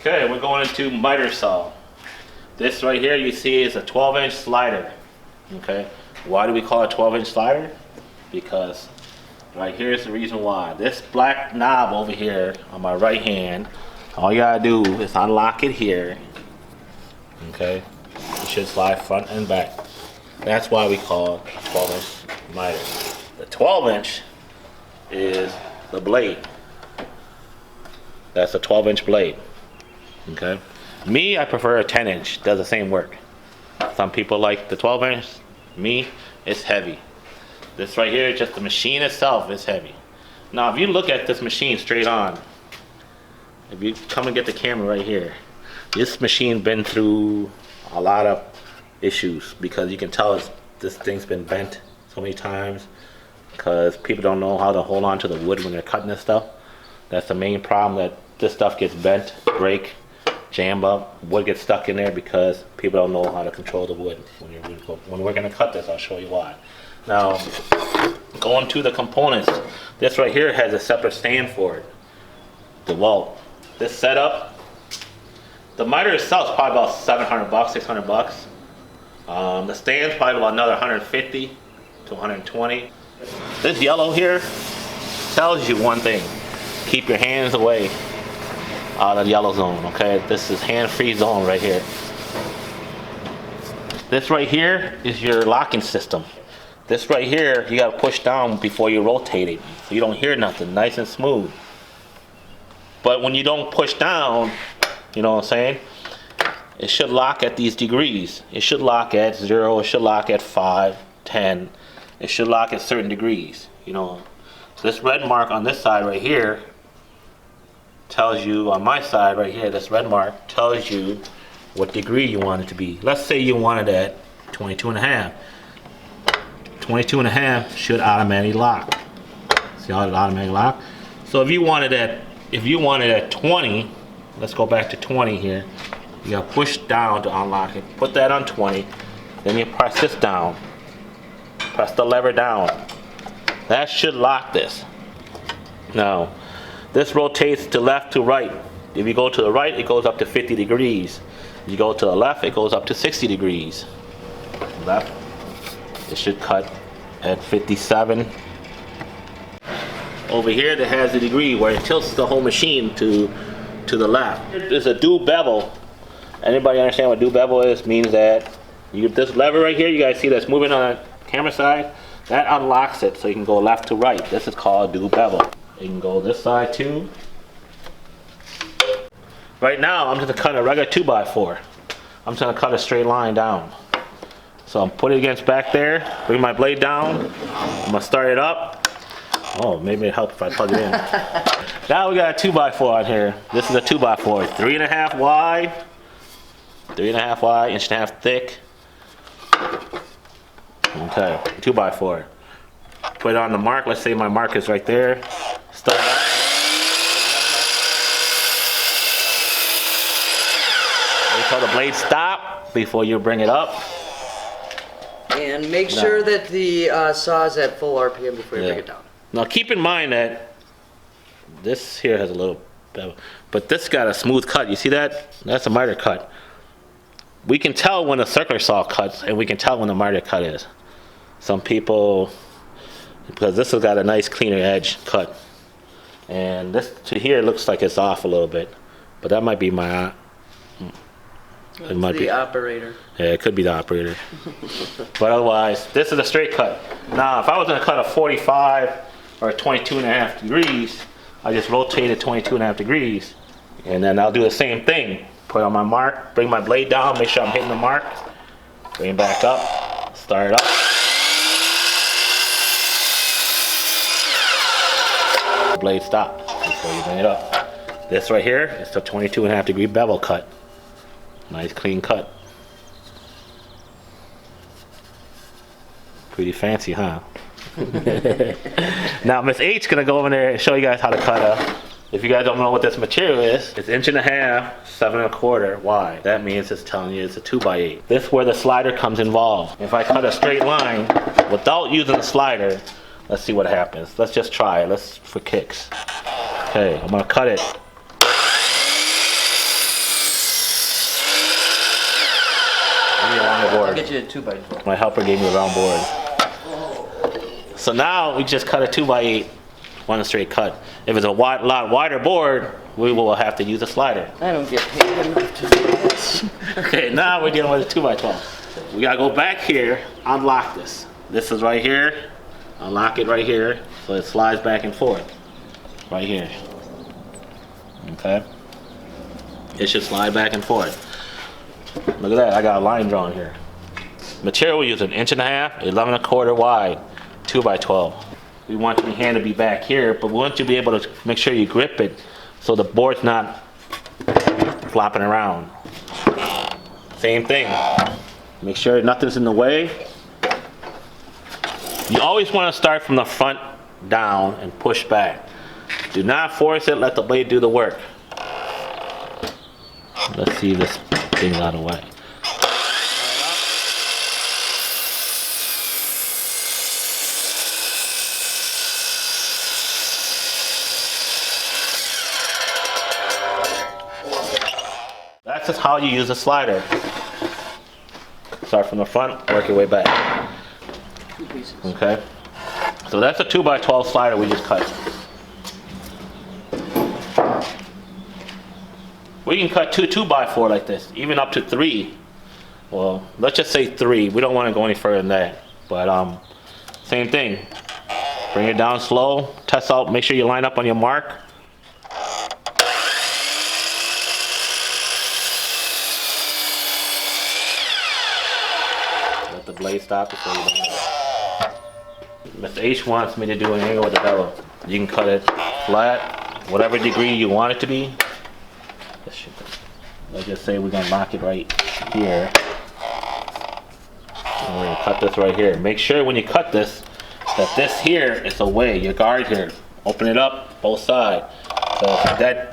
Okay, we're going into miter saw. This right here you see is a 12-inch slider. Okay, why do we call it a 12-inch slider? Because right here is the reason why. This black knob over here on my right hand, all you gotta do is unlock it here. Okay, it should slide front and back. That's why we call it a 12-inch miter. The 12-inch is the blade. That's a 12-inch blade. Okay. Me, I prefer a 10-inch. Does the same work. Some people like the 12-inch. Me, it's heavy. This right here, just the machine itself is heavy. Now, if you look at this machine straight on, if you come and get the camera right here, this machine been through a lot of issues because you can tell this thing's been bent so many times because people don't know how to hold on to the wood when they're cutting this stuff. That's the main problem, that this stuff gets bent, break, jam up, wood gets stuck in there because people don't know how to control the wood. When we're going to cut this, I'll show you why. Now, going to the components, this right here has a separate stand for it. The wall. This setup, the miter itself is probably about $700, $600. The stand's probably about another 150 to 120. This yellow here tells you one thing: keep your hands away out of the yellow zone. Okay, this is hand-free zone right here. This right here is your locking system. This right here, you gotta push down before you rotate it, so you don't hear nothing, nice and smooth. But when you don't push down, you know what I'm saying, it should lock at these degrees. It should lock at 0, it should lock at 5, 10. It should lock at certain degrees, you know. So this red mark on this side right here tells you, on my side right here, this red mark tells you what degree you want it to be. Let's say you want it at 22 and a half. 22 and a half should automatically lock. See how it automatically lock? So if you want it at 20, let's go back to 20 here. You gotta push down to unlock it. Put that on 20. Then you press this down. Press the lever down. That should lock this. Now, this rotates to left to right. If you go to the right, it goes up to 50 degrees. If you go to the left, it goes up to 60 degrees. Left, it should cut at 57. Over here, that has the degree where it tilts the whole machine to the left. There's a do bevel. Anybody understand what do bevel is? Means that this lever right here, you guys see that's moving on the camera side, that unlocks it so you can go left to right. This is called do bevel. You can go this side too. Right now, I'm just gonna cut a regular 2x4. I'm just gonna cut a straight line down. So I'm putting it against back there, bring my blade down, I'm gonna start it up. Oh, maybe it'll help if I plug it in. Now we got a 2x4 on here. This is a 2x4, 3.5 wide, 3.5 wide, 1.5 thick. Okay, 2x4. Put it on the mark. Let's say my mark is right there. Start up. Wait till the blade stop before you bring it up. And make sure that the saw is at full RPM before you bring it down. Now keep in mind that this here has a little bevel, but this got a smooth cut. You see that? That's a miter cut. We can tell when a circular saw cuts, and we can tell when the miter cut is. Some people, because this has got a nice cleaner edge cut, and this to here looks like it's off a little bit, but that might be my. It might be the operator. Yeah, it could be the operator. But otherwise, this is a straight cut. Now, if I was going to cut a 45 or 22.5 degrees, I just rotate it 22.5 degrees, and then I'll do the same thing. Put on my mark, bring my blade down, make sure I'm hitting the mark, bring it back up, start it up. The blade stops before you bring it up. This right here is the 22.5 degree bevel cut. Nice clean cut. Pretty fancy, huh? Now Miss H gonna go over there and show you guys how to cut a. If you guys don't know what this material is, it's 1.5 inches, 7.25 wide. That means it's telling you it's a 2x8. This is where the slider comes involved. If I cut a straight line without using the slider, let's see what happens. Let's just try it. Let's for kicks. Okay, I'm gonna cut it. I'll board. get you a 2x12. My helper gave me a round board. So now we just cut a 2x8, one straight cut. If it's a lot wider board, we will have to use a slider. I don't get paid enough to do this. Okay, now we're dealing with a 2x12. We gotta go back here, unlock this. This is right here, unlock it right here, so it slides back and forth. Right here. Okay? It should slide back and forth. Look at that, I got a line drawn here. Material we use 1.5 inches, 11.25 wide, 2x12. We want your hand to be back here, but we want you to be able to make sure you grip it so the board's not flopping around. Same thing. Make sure nothing's in the way. You always want to start from the front down and push back. Do not force it, let the blade do the work. Let's see if this thing's out of the way. That's just how you use a slider. Start from the front, work your way back. 2 pieces. Okay? So that's a 2x12 slider we just cut. We can cut 2x4 like this, even up to 3. Well, let's just say 3. We don't want to go any further than that. But same thing. Bring it down slow, test out, make sure you line up on your mark. Let the blade stop before you do it. Mr. H wants me to do an angle with the bevel. You can cut it flat, whatever degree you want it to be. Let's just say we're gonna lock it right here. And we're gonna cut this right here. Make sure when you cut this, that this here is away, your guard here. Open it up, both sides. So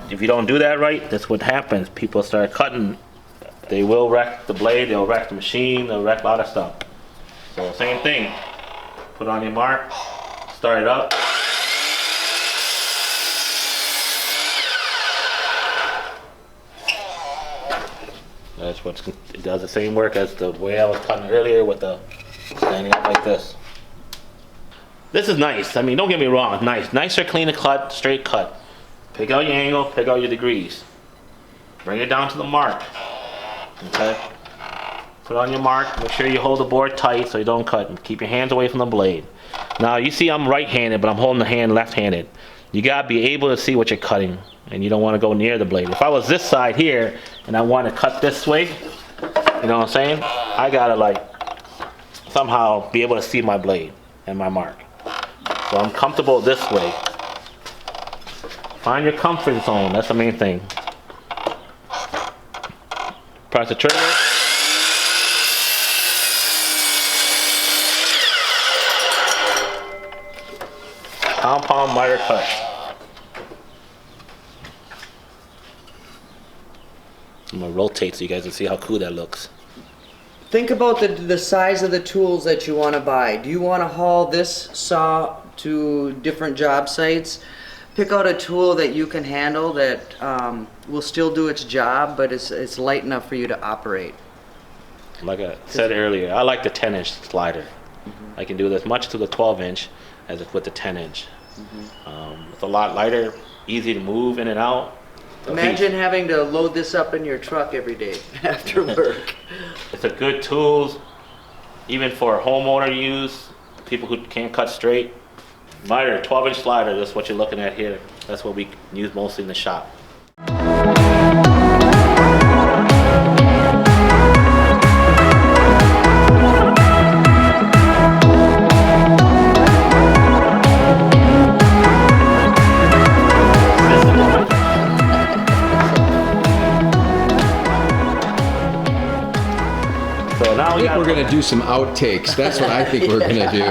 if you don't do that right, that's what happens. People start cutting, they will wreck the blade, they'll wreck the machine, they'll wreck a lot of stuff. So same thing. Put on your mark, start it up. That's what it does, the same work as the way I was cutting earlier with the standing up like this. This is nice. I mean, don't get me wrong, it's nice. Nicer, cleaner cut, straight cut. Pick out your angle, pick out your degrees. Bring it down to the mark. Okay? Put on your mark, make sure you hold the board tight so you don't cut. And keep your hands away from the blade. Now, you see I'm right-handed, but I'm holding the hand left-handed. You gotta be able to see what you're cutting, and you don't want to go near the blade. If I was this side here, and I want to cut this way, you know what I'm saying? I gotta like, somehow be able to see my blade and my mark. So I'm comfortable this way. Find your comfort zone, that's the main thing. Press the trigger. Compound miter cut. I'm gonna rotate so you guys can see how cool that looks. Think about the size of the tools that you want to buy. Do you want to haul this saw to different job sites? Pick out a tool that you can handle that will still do its job, but it's light enough for you to operate. Like I said earlier, I like the 10-inch slider. I can do as much to the 12-inch as with the 10-inch. It's a lot lighter, easy to move in and out. Imagine having to load this up in your truck every day after work. It's a good tool, even for homeowner use, people who can't cut straight. Miter, 12-inch slider, that's what you're looking at here. That's what we use mostly in the shop. I think we're going to do some outtakes. That's what I think we're going to do.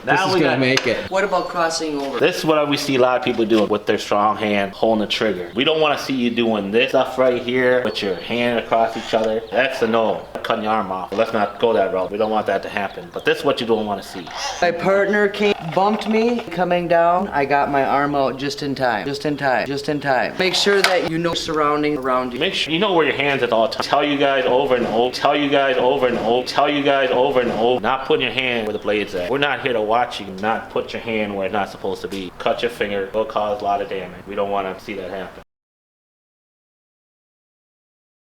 Now is we gonna got- make it. What about crossing over? This is what we see a lot of people doing with their strong hand holding the trigger. We don't want to see you doing this stuff right here with your hand across each other. That's a no. Cutting your arm off. Let's not go that route. We don't want that to happen. But this is what you don't want to see. My partner bumped me coming down. I got my arm out just in time. Just in time. Just in time. Make sure that you know surrounding around you. Make sure you know where your hands at all times. Tell you guys over and over. Tell you guys over and over. Tell you guys over and over. Not putting your hand where the blade's at. We're not here to watch you not put your hand where it's not supposed to be. Cut your finger. It'll cause a lot of damage. We don't want to see that happen.